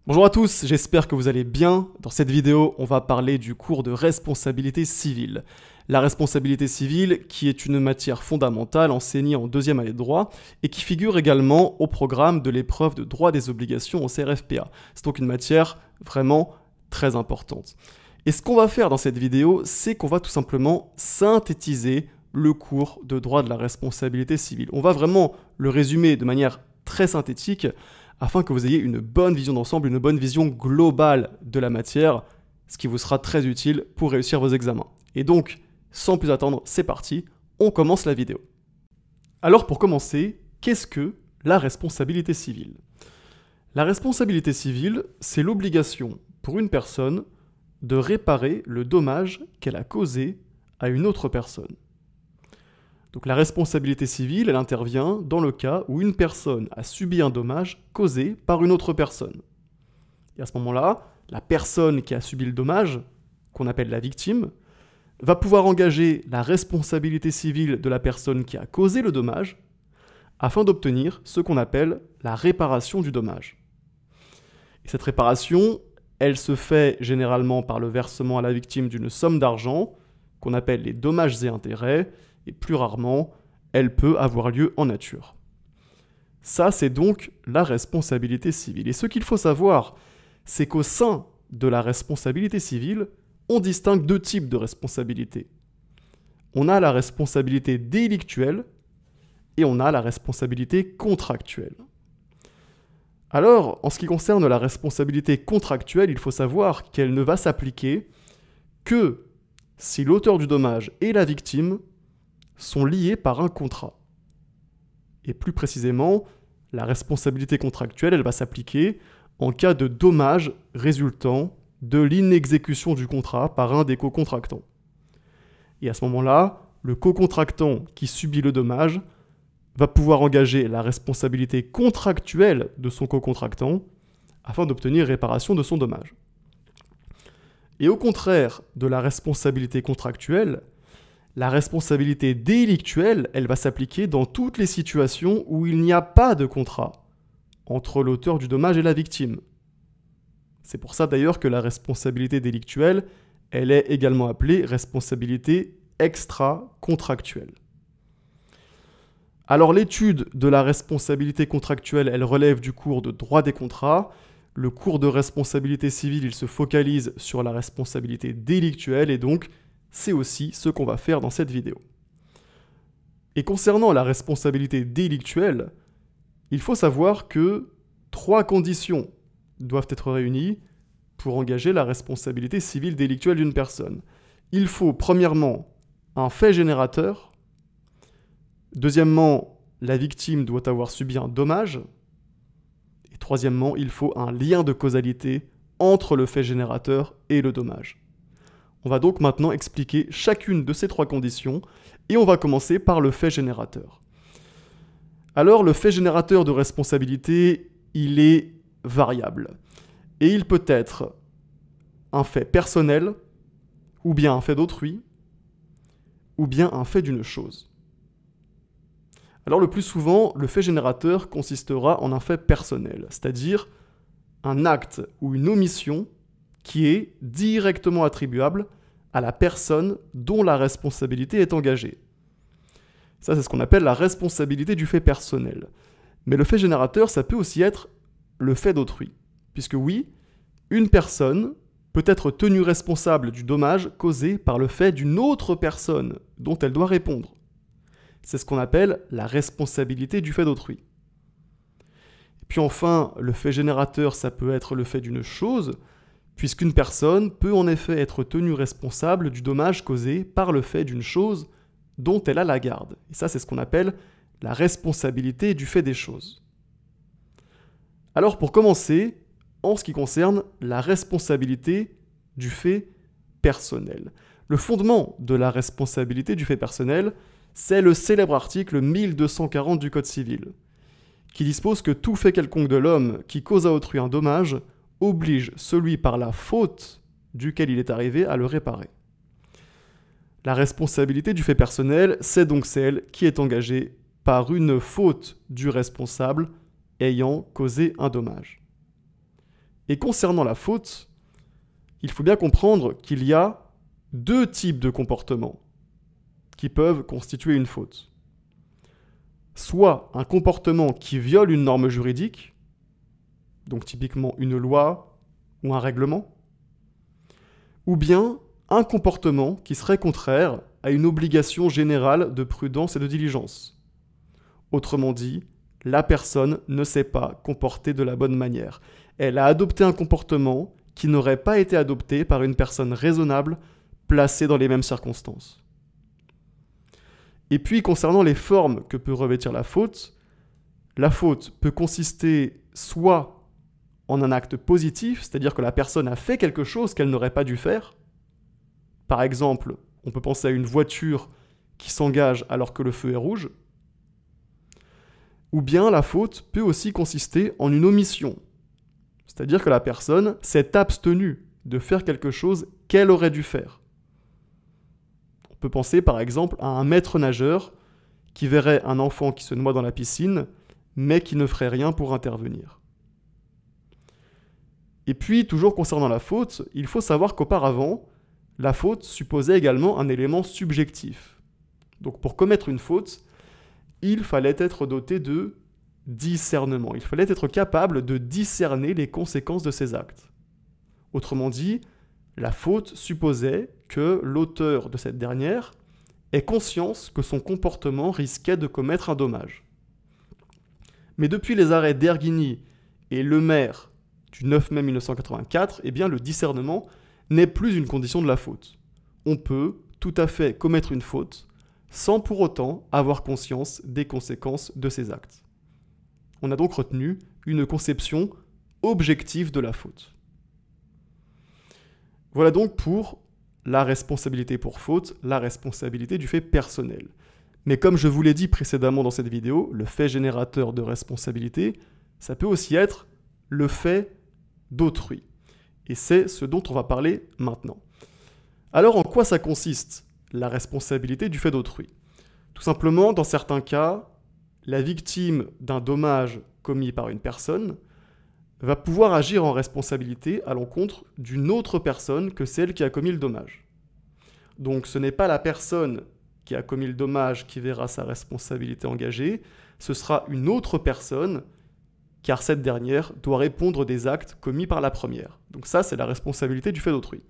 Bonjour à tous, j'espère que vous allez bien. Dans cette vidéo, on va parler du cours de responsabilité civile. La responsabilité civile qui est une matière fondamentale enseignée en deuxième année de droit et qui figure également au programme de l'épreuve de droit des obligations au CRFPA. C'est donc une matière vraiment très importante. Et ce qu'on va faire dans cette vidéo, c'est qu'on va tout simplement synthétiser le cours de droit de la responsabilité civile. On va vraiment le résumer de manière très synthétique afin que vous ayez une bonne vision d'ensemble, une bonne vision globale de la matière, ce qui vous sera très utile pour réussir vos examens. Et donc, sans plus attendre, c'est parti, on commence la vidéo. Alors pour commencer, qu'est-ce que la responsabilité civile? La responsabilité civile, c'est l'obligation pour une personne de réparer le dommage qu'elle a causé à une autre personne. Donc la responsabilité civile, elle intervient dans le cas où une personne a subi un dommage causé par une autre personne. Et à ce moment-là, la personne qui a subi le dommage, qu'on appelle la victime, va pouvoir engager la responsabilité civile de la personne qui a causé le dommage afin d'obtenir ce qu'on appelle la réparation du dommage. Et cette réparation, elle se fait généralement par le versement à la victime d'une somme d'argent qu'on appelle les dommages et intérêts, et plus rarement, elle peut avoir lieu en nature. Ça, c'est donc la responsabilité civile. Et ce qu'il faut savoir, c'est qu'au sein de la responsabilité civile, on distingue deux types de responsabilités. On a la responsabilité délictuelle et on a la responsabilité contractuelle. Alors, en ce qui concerne la responsabilité contractuelle, il faut savoir qu'elle ne va s'appliquer que si l'auteur du dommage et la victime sont liés par un contrat. Et plus précisément, la responsabilité contractuelle, elle va s'appliquer en cas de dommage résultant de l'inexécution du contrat par un des co-contractants. Et à ce moment-là, le co-contractant qui subit le dommage va pouvoir engager la responsabilité contractuelle de son co-contractant afin d'obtenir réparation de son dommage. Et au contraire de la responsabilité contractuelle, la responsabilité délictuelle, elle va s'appliquer dans toutes les situations où il n'y a pas de contrat entre l'auteur du dommage et la victime. C'est pour ça d'ailleurs que la responsabilité délictuelle, elle est également appelée responsabilité extra-contractuelle. Alors l'étude de la responsabilité contractuelle, elle relève du cours de droit des contrats. Le cours de responsabilité civile, il se focalise sur la responsabilité délictuelle et donc c'est aussi ce qu'on va faire dans cette vidéo. Et concernant la responsabilité délictuelle, il faut savoir que 3 conditions doivent être réunies pour engager la responsabilité civile délictuelle d'une personne. Il faut premièrement un fait générateur. Deuxièmement, la victime doit avoir subi un dommage. Et troisièmement, il faut un lien de causalité entre le fait générateur et le dommage. On va donc maintenant expliquer chacune de ces 3 conditions et on va commencer par le fait générateur. Alors le fait générateur de responsabilité, il est variable et il peut être un fait personnel ou bien un fait d'autrui ou bien un fait d'une chose. Alors le plus souvent, le fait générateur consistera en un fait personnel, c'est-à-dire un acte ou une omission qui est directement attribuable à la personne dont la responsabilité est engagée. Ça, c'est ce qu'on appelle la responsabilité du fait personnel. Mais le fait générateur, ça peut aussi être le fait d'autrui. Puisque oui, une personne peut être tenue responsable du dommage causé par le fait d'une autre personne dont elle doit répondre. C'est ce qu'on appelle la responsabilité du fait d'autrui. Et puis enfin, le fait générateur, ça peut être le fait d'une chose, puisqu'une personne peut en effet être tenue responsable du dommage causé par le fait d'une chose dont elle a la garde. Et ça, c'est ce qu'on appelle la responsabilité du fait des choses. Alors pour commencer, en ce qui concerne la responsabilité du fait personnel. Le fondement de la responsabilité du fait personnel, c'est le célèbre article 1240 du Code civil, qui dispose que tout fait quelconque de l'homme qui cause à autrui un dommage oblige celui par la faute duquel il est arrivé à le réparer. La responsabilité du fait personnel, c'est donc celle qui est engagée par une faute du responsable ayant causé un dommage. Et concernant la faute, il faut bien comprendre qu'il y a deux types de comportements qui peuvent constituer une faute. Soit un comportement qui viole une norme juridique, donc typiquement une loi ou un règlement, ou bien un comportement qui serait contraire à une obligation générale de prudence et de diligence. Autrement dit, la personne ne s'est pas comportée de la bonne manière. Elle a adopté un comportement qui n'aurait pas été adopté par une personne raisonnable placée dans les mêmes circonstances. Et puis, concernant les formes que peut revêtir la faute peut consister soit en un acte positif, c'est-à-dire que la personne a fait quelque chose qu'elle n'aurait pas dû faire. Par exemple, on peut penser à une voiture qui s'engage alors que le feu est rouge. Ou bien la faute peut aussi consister en une omission, c'est-à-dire que la personne s'est abstenue de faire quelque chose qu'elle aurait dû faire. On peut penser par exemple à un maître nageur qui verrait un enfant qui se noie dans la piscine, mais qui ne ferait rien pour intervenir. Et puis, toujours concernant la faute, il faut savoir qu'auparavant, la faute supposait également un élément subjectif. Donc pour commettre une faute, il fallait être doté de discernement. Il fallait être capable de discerner les conséquences de ses actes. Autrement dit, la faute supposait que l'auteur de cette dernière ait conscience que son comportement risquait de commettre un dommage. Mais depuis les arrêts d'Erghini et Lemaire du 9 mai 1984, eh bien le discernement n'est plus une condition de la faute. On peut tout à fait commettre une faute sans pour autant avoir conscience des conséquences de ses actes. On a donc retenu une conception objective de la faute. Voilà donc pour la responsabilité pour faute, la responsabilité du fait personnel. Mais comme je vous l'ai dit précédemment dans cette vidéo, le fait générateur de responsabilité, ça peut aussi être le fait d'autrui. Et c'est ce dont on va parler maintenant. Alors en quoi ça consiste, la responsabilité du fait d'autrui? Tout simplement, dans certains cas, la victime d'un dommage commis par une personne va pouvoir agir en responsabilité à l'encontre d'une autre personne que celle qui a commis le dommage. Donc ce n'est pas la personne qui a commis le dommage qui verra sa responsabilité engagée, ce sera une autre personne, car cette dernière doit répondre des actes commis par la première. Donc ça, c'est la responsabilité du fait d'autrui.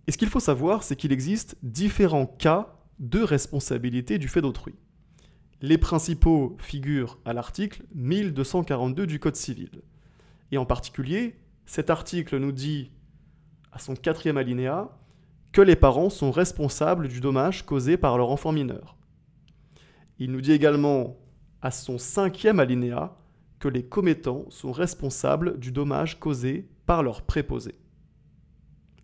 Et ce qu'il faut savoir, c'est qu'il existe différents cas de responsabilité du fait d'autrui. Les principaux figurent à l'article 1242 du Code civil. Et en particulier, cet article nous dit, à son 4e alinéa, que les parents sont responsables du dommage causé par leur enfant mineur. Il nous dit également, à son 5e alinéa, que les commettants sont responsables du dommage causé par leur préposé.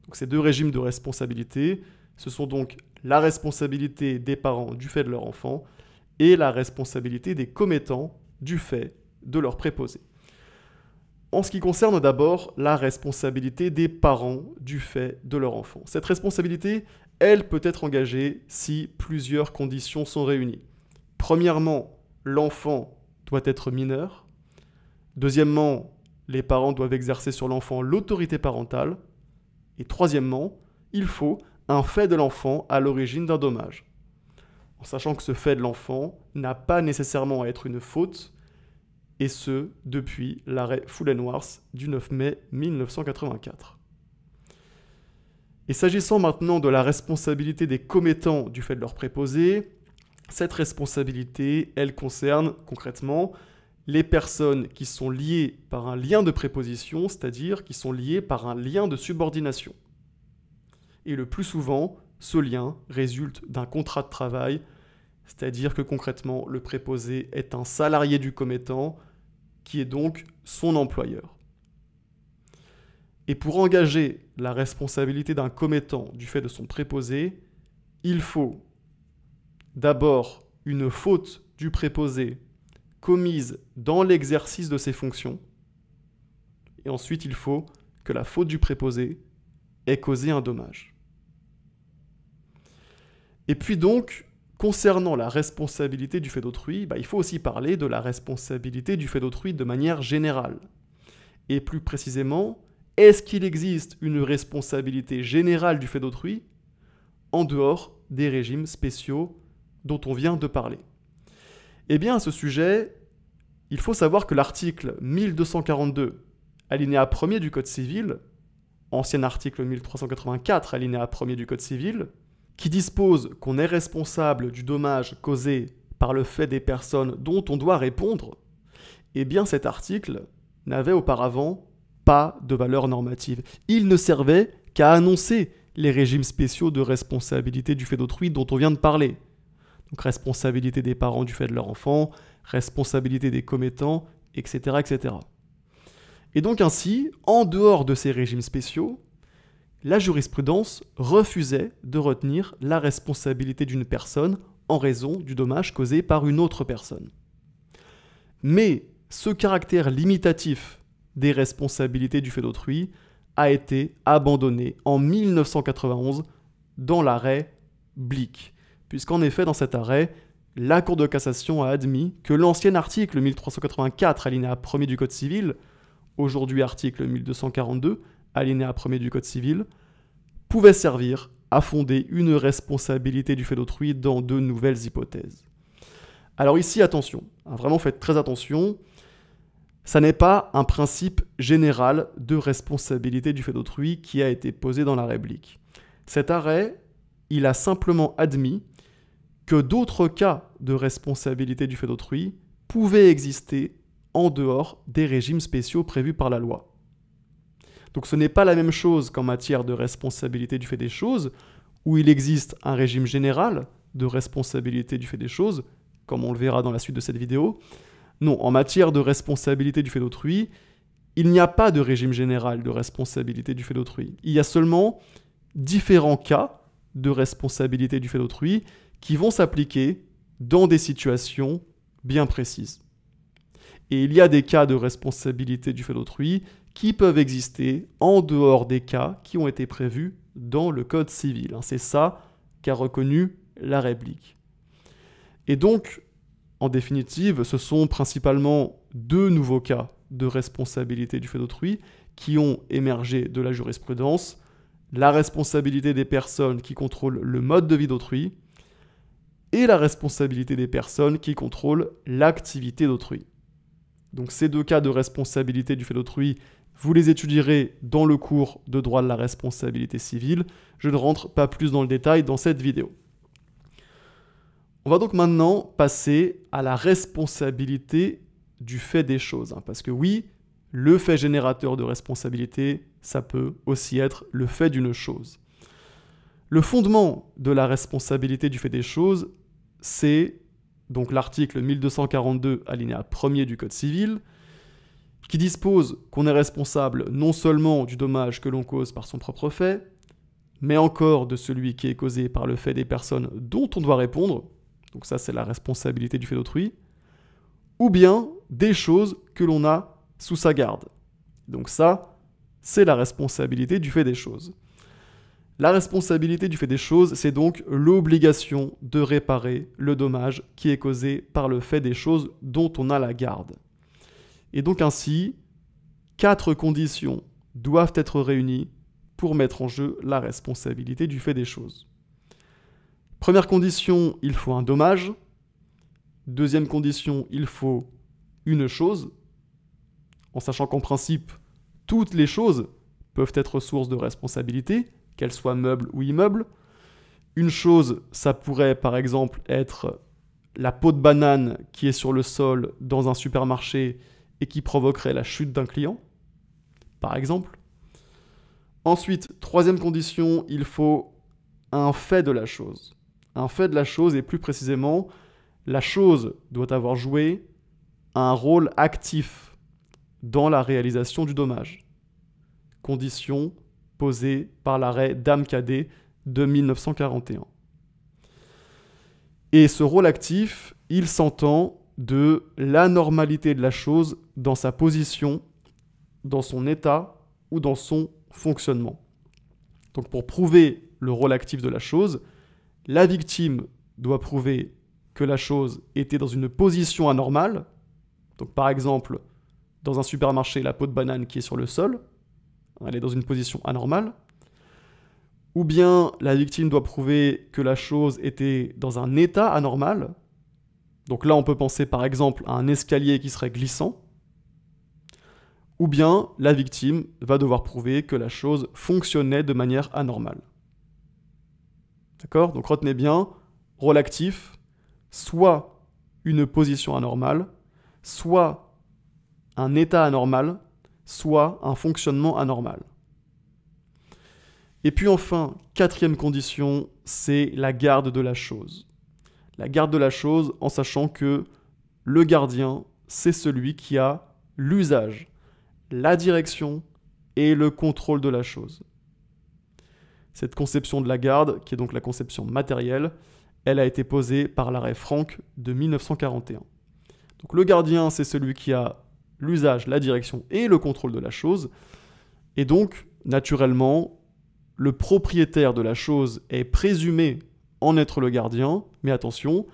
Donc ces deux régimes de responsabilité, ce sont donc la responsabilité des parents du fait de leur enfant et la responsabilité des commettants du fait de leur préposé. En ce qui concerne d'abord la responsabilité des parents du fait de leur enfant. Cette responsabilité, elle peut être engagée si plusieurs conditions sont réunies. Premièrement, l'enfant doit être mineur. Deuxièmement, les parents doivent exercer sur l'enfant l'autorité parentale. Et troisièmement, il faut un fait de l'enfant à l'origine d'un dommage. En sachant que ce fait de l'enfant n'a pas nécessairement à être une faute, et ce, depuis l'arrêt Fullen-Wars du 9 mai 1984. Et s'agissant maintenant de la responsabilité des commettants du fait de leur préposé, cette responsabilité, elle concerne concrètement les personnes qui sont liées par un lien de préposition, c'est-à-dire qui sont liées par un lien de subordination. Et le plus souvent, ce lien résulte d'un contrat de travail, c'est-à-dire que concrètement, le préposé est un salarié du commettant, qui est donc son employeur. Et pour engager la responsabilité d'un commettant du fait de son préposé, il faut d'abord une faute du préposé commise dans l'exercice de ses fonctions, et ensuite il faut que la faute du préposé ait causé un dommage. Et puis donc, concernant la responsabilité du fait d'autrui, il faut aussi parler de la responsabilité du fait d'autrui de manière générale. Et plus précisément, est-ce qu'il existe une responsabilité générale du fait d'autrui en dehors des régimes spéciaux dont on vient de parler? Eh bien, à ce sujet, il faut savoir que l'article 1242, alinéa 1er du Code civil, ancien article 1384, alinéa 1er du Code civil, qui dispose qu'on est responsable du dommage causé par le fait des personnes dont on doit répondre, eh bien cet article n'avait auparavant pas de valeur normative. Il ne servait qu'à annoncer les régimes spéciaux de responsabilité du fait d'autrui dont on vient de parler. Donc responsabilité des parents du fait de leur enfant, responsabilité des commettants, etc., etc. Et donc ainsi, en dehors de ces régimes spéciaux, la jurisprudence refusait de retenir la responsabilité d'une personne en raison du dommage causé par une autre personne. Mais ce caractère limitatif des responsabilités du fait d'autrui a été abandonné en 1991 dans l'arrêt Blick, puisqu'en effet dans cet arrêt, la Cour de cassation a admis que l'ancien article 1384 alinéa 1er du Code civil, aujourd'hui article 1242 alinéa 1er du Code civil, pouvait servir à fonder une responsabilité du fait d'autrui dans de nouvelles hypothèses. Alors ici, attention, vraiment faites très attention, ça n'est pas un principe général de responsabilité du fait d'autrui qui a été posé dans l'arrêt Blick. Cet arrêt, il a simplement admis que d'autres cas de responsabilité du fait d'autrui pouvaient exister en dehors des régimes spéciaux prévus par la loi. Donc ce n'est pas la même chose qu'en matière de responsabilité du fait des choses, où il existe un régime général de responsabilité du fait des choses, comme on le verra dans la suite de cette vidéo. Non, en matière de responsabilité du fait d'autrui, il n'y a pas de régime général de responsabilité du fait d'autrui. Il y a seulement différents cas de responsabilité du fait d'autrui qui vont s'appliquer dans des situations bien précises. Et il y a des cas de responsabilité du fait d'autrui qui peuvent exister en dehors des cas qui ont été prévus dans le Code civil. C'est ça qu'a reconnu l'arrêt Blick. Et donc, en définitive, ce sont principalement deux nouveaux cas de responsabilité du fait d'autrui qui ont émergé de la jurisprudence. La responsabilité des personnes qui contrôlent le mode de vie d'autrui et la responsabilité des personnes qui contrôlent l'activité d'autrui. Donc ces deux cas de responsabilité du fait d'autrui, vous les étudierez dans le cours de droit de la responsabilité civile. Je ne rentre pas plus dans le détail dans cette vidéo. On va donc maintenant passer à la responsabilité du fait des choses. Parce que oui, le fait générateur de responsabilité, ça peut aussi être le fait d'une chose. Le fondement de la responsabilité du fait des choses, c'est donc l'article 1242 alinéa 1er du Code civil, qui dispose qu'on est responsable non seulement du dommage que l'on cause par son propre fait, mais encore de celui qui est causé par le fait des personnes dont on doit répondre, donc ça c'est la responsabilité du fait d'autrui, ou bien des choses que l'on a sous sa garde. Donc ça, c'est la responsabilité du fait des choses. La responsabilité du fait des choses, c'est donc l'obligation de réparer le dommage qui est causé par le fait des choses dont on a la garde. Et donc ainsi, 4 conditions doivent être réunies pour mettre en jeu la responsabilité du fait des choses. Première condition, il faut un dommage. Deuxième condition, il faut une chose, en sachant qu'en principe, toutes les choses peuvent être source de responsabilité, qu'elles soient meubles ou immeubles. Une chose, ça pourrait par exemple être la peau de banane qui est sur le sol dans un supermarché et qui provoquerait la chute d'un client, par exemple. Ensuite, troisième condition, il faut un fait de la chose. Un fait de la chose, et plus précisément, la chose doit avoir joué un rôle actif dans la réalisation du dommage. Condition posée par l'arrêt Dame-Cadet de 1941. Et ce rôle actif, il s'entend de l'anormalité de la chose dans sa position, dans son état ou dans son fonctionnement. Donc pour prouver le rôle actif de la chose, la victime doit prouver que la chose était dans une position anormale. Donc par exemple, dans un supermarché la peau de banane qui est sur le sol, elle est dans une position anormale, ou bien la victime doit prouver que la chose était dans un état anormal. Donc là, on peut penser par exemple à un escalier qui serait glissant, ou bien la victime va devoir prouver que la chose fonctionnait de manière anormale. D'accord? Donc retenez bien, rôle actif, soit une position anormale, soit un état anormal, soit un fonctionnement anormal. Et puis enfin, quatrième condition, c'est la garde de la chose. La garde de la chose en sachant que le gardien, c'est celui qui a l'usage, la direction et le contrôle de la chose. Cette conception de la garde, qui est donc la conception matérielle, elle a été posée par l'arrêt Franck de 1941. Donc le gardien, c'est celui qui a l'usage, la direction et le contrôle de la chose. Et donc, naturellement, le propriétaire de la chose est présumé en être le gardien, mais attention,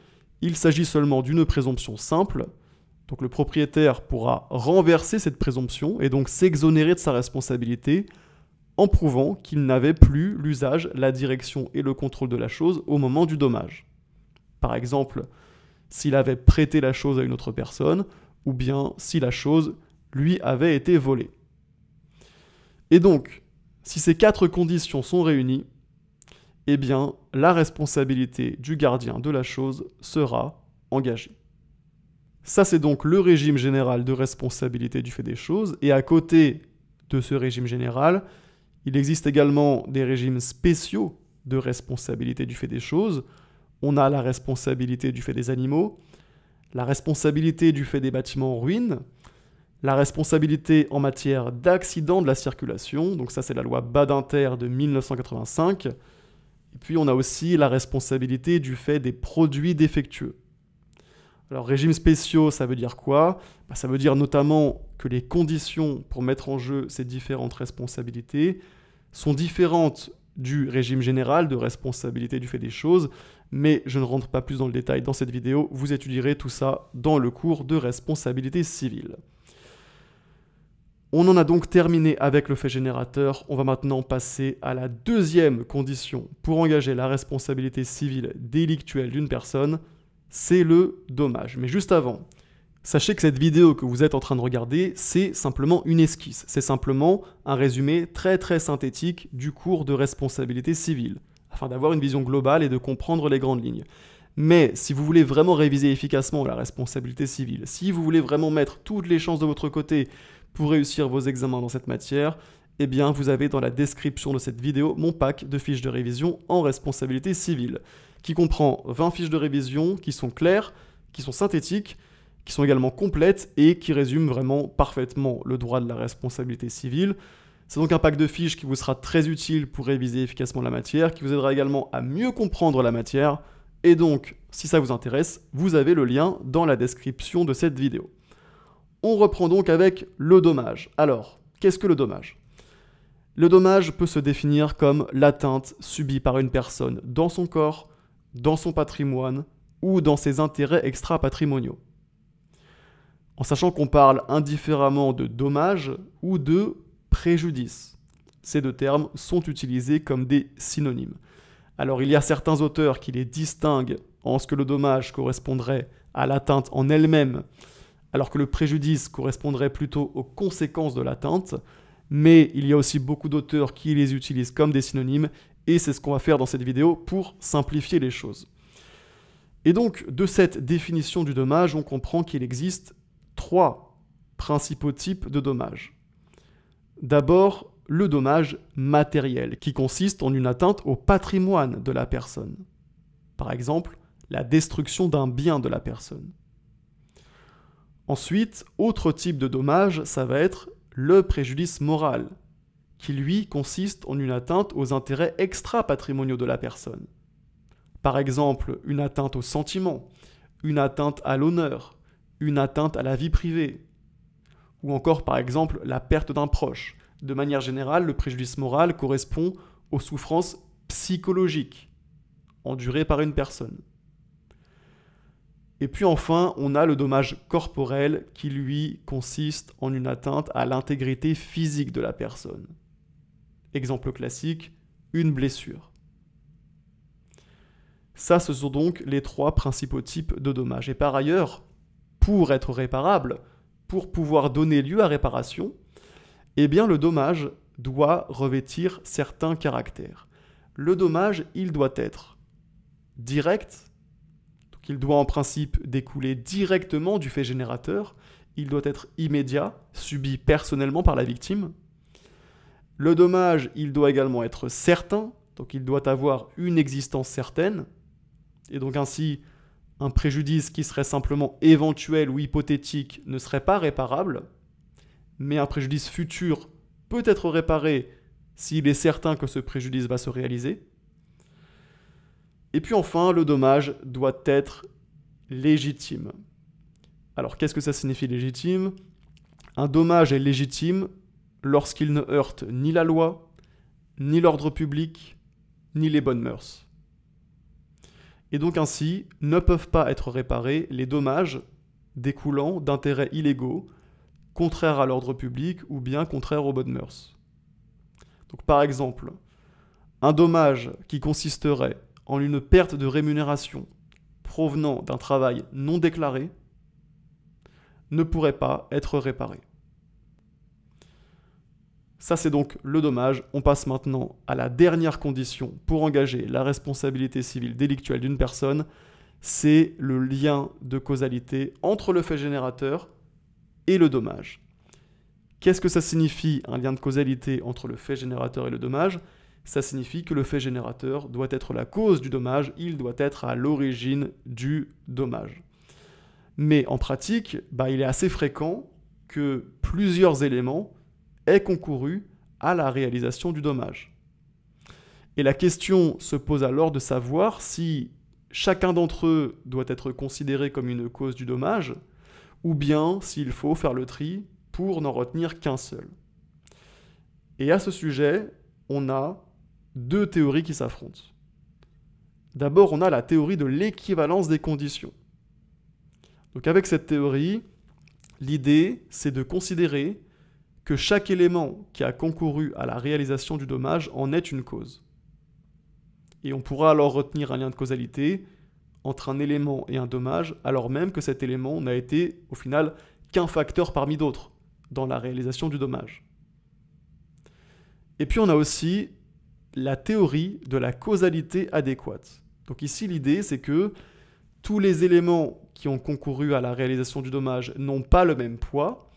il s'agit seulement d'une présomption simple. Donc le propriétaire pourra renverser cette présomption et donc s'exonérer de sa responsabilité en prouvant qu'il n'avait plus l'usage, la direction et le contrôle de la chose au moment du dommage. Par exemple, s'il avait prêté la chose à une autre personne, ou bien si la chose lui avait été volée. Et donc, si ces 4 conditions sont réunies, eh bien, la responsabilité du gardien de la chose sera engagée. Ça, c'est donc le régime général de responsabilité du fait des choses, et à côté de ce régime général, il existe également des régimes spéciaux de responsabilité du fait des choses. On a la responsabilité du fait des animaux, la responsabilité du fait des bâtiments en ruine, la responsabilité en matière d'accident de la circulation, donc ça c'est la loi Badinter de 1985, et puis on a aussi la responsabilité du fait des produits défectueux. Alors régimes spéciaux, ça veut dire quoi? Ça veut dire notamment que les conditions pour mettre en jeu ces différentes responsabilités sont différentes du régime général de responsabilité du fait des choses, mais je ne rentre pas plus dans le détail dans cette vidéo, vous étudierez tout ça dans le cours de responsabilité civile. On en a donc terminé avec le fait générateur, on va maintenant passer à la deuxième condition pour engager la responsabilité civile délictuelle d'une personne, c'est le dommage. Mais juste avant, sachez que cette vidéo que vous êtes en train de regarder, c'est simplement une esquisse. C'est simplement un résumé très très synthétique du cours de responsabilité civile, afin d'avoir une vision globale et de comprendre les grandes lignes. Mais si vous voulez vraiment réviser efficacement la responsabilité civile, si vous voulez vraiment mettre toutes les chances de votre côté pour réussir vos examens dans cette matière, eh bien vous avez dans la description de cette vidéo mon pack de fiches de révision en responsabilité civile, qui comprend 20 fiches de révision qui sont claires, qui sont synthétiques, qui sont également complètes et qui résument vraiment parfaitement le droit de la responsabilité civile. C'est donc un pack de fiches qui vous sera très utile pour réviser efficacement la matière, qui vous aidera également à mieux comprendre la matière. Et donc, si ça vous intéresse, vous avez le lien dans la description de cette vidéo. On reprend donc avec le dommage. Alors, qu'est-ce que le dommage? Le dommage peut se définir comme l'atteinte subie par une personne dans son corps, dans son patrimoine ou dans ses intérêts extra-patrimoniaux. En sachant qu'on parle indifféremment de dommage ou de préjudice. Ces deux termes sont utilisés comme des synonymes. Alors il y a certains auteurs qui les distinguent en ce que le dommage correspondrait à l'atteinte en elle-même, alors que le préjudice correspondrait plutôt aux conséquences de l'atteinte, mais il y a aussi beaucoup d'auteurs qui les utilisent comme des synonymes, et c'est ce qu'on va faire dans cette vidéo pour simplifier les choses. Et donc, de cette définition du dommage, on comprend qu'il existe 3 principaux types de dommages. D'abord, le dommage matériel, qui consiste en une atteinte au patrimoine de la personne. Par exemple, la destruction d'un bien de la personne. Ensuite, autre type de dommage, ça va être le préjudice moral, qui lui consiste en une atteinte aux intérêts extra-patrimoniaux de la personne. Par exemple, une atteinte aux sentiments, une atteinte à l'honneur, une atteinte à la vie privée, ou encore par exemple la perte d'un proche. De manière générale, le préjudice moral correspond aux souffrances psychologiques endurées par une personne. Et puis enfin, on a le dommage corporel qui, lui, consiste en une atteinte à l'intégrité physique de la personne. Exemple classique, une blessure. Ça, ce sont donc les 3 principaux types de dommages. Et par ailleurs, pour être réparable, pour pouvoir donner lieu à réparation, eh bien le dommage doit revêtir certains caractères. Le dommage, il doit être direct, donc il doit en principe découler directement du fait générateur, il doit être immédiat, subi personnellement par la victime. Le dommage, il doit également être certain, donc il doit avoir une existence certaine, et donc ainsi, un préjudice qui serait simplement éventuel ou hypothétique ne serait pas réparable, mais un préjudice futur peut être réparé s'il est certain que ce préjudice va se réaliser. Et puis enfin, le dommage doit être légitime. Alors qu'est-ce que ça signifie légitime? Un dommage est légitime lorsqu'il ne heurte ni la loi, ni l'ordre public, ni les bonnes mœurs. Et donc ainsi, ne peuvent pas être réparés les dommages découlant d'intérêts illégaux, contraires à l'ordre public ou bien contraires aux bonnes mœurs. Donc par exemple, un dommage qui consisterait en une perte de rémunération provenant d'un travail non déclaré ne pourrait pas être réparé. Ça, c'est donc le dommage. On passe maintenant à la dernière condition pour engager la responsabilité civile délictuelle d'une personne, c'est le lien de causalité entre le fait générateur et le dommage. Qu'est-ce que ça signifie, un lien de causalité entre le fait générateur et le dommage? Ça signifie que le fait générateur doit être la cause du dommage, il doit être à l'origine du dommage. Mais en pratique, il est assez fréquent que plusieurs éléments aient concouru à la réalisation du dommage. Et la question se pose alors de savoir si chacun d'entre eux doit être considéré comme une cause du dommage, ou bien s'il faut faire le tri pour n'en retenir qu'un seul. Et à ce sujet, on a 2 théories qui s'affrontent. D'abord, on a la théorie de l'équivalence des conditions. Donc avec cette théorie, l'idée, c'est de considérer que chaque élément qui a concouru à la réalisation du dommage en est une cause. Et on pourra alors retenir un lien de causalité entre un élément et un dommage, alors même que cet élément n'a été, au final, qu'un facteur parmi d'autres dans la réalisation du dommage. Et puis on a aussi la théorie de la causalité adéquate. Donc ici, l'idée, c'est que tous les éléments qui ont concouru à la réalisation du dommage n'ont pas le même poids,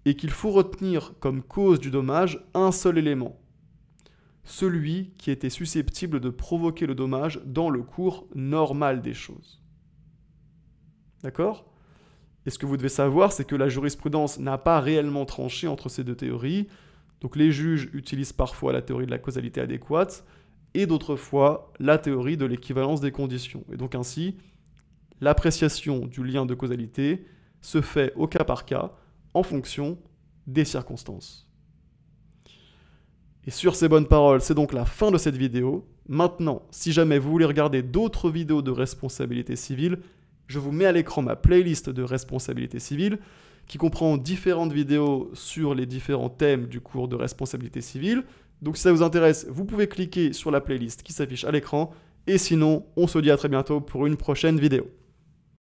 et qu'il faut retenir comme cause du dommage un seul élément, celui qui était susceptible de provoquer le dommage dans le cours normal des choses. D'accord? Et ce que vous devez savoir, c'est que la jurisprudence n'a pas réellement tranché entre ces 2 théories, donc les juges utilisent parfois la théorie de la causalité adéquate, et d'autres fois la théorie de l'équivalence des conditions. Et donc ainsi, l'appréciation du lien de causalité se fait au cas par cas, en fonction des circonstances. Et sur ces bonnes paroles, c'est donc la fin de cette vidéo. Maintenant, si jamais vous voulez regarder d'autres vidéos de responsabilité civile, je vous mets à l'écran ma playlist de responsabilité civile qui comprend différentes vidéos sur les différents thèmes du cours de responsabilité civile. Donc si ça vous intéresse, vous pouvez cliquer sur la playlist qui s'affiche à l'écran. Et sinon, on se dit à très bientôt pour une prochaine vidéo.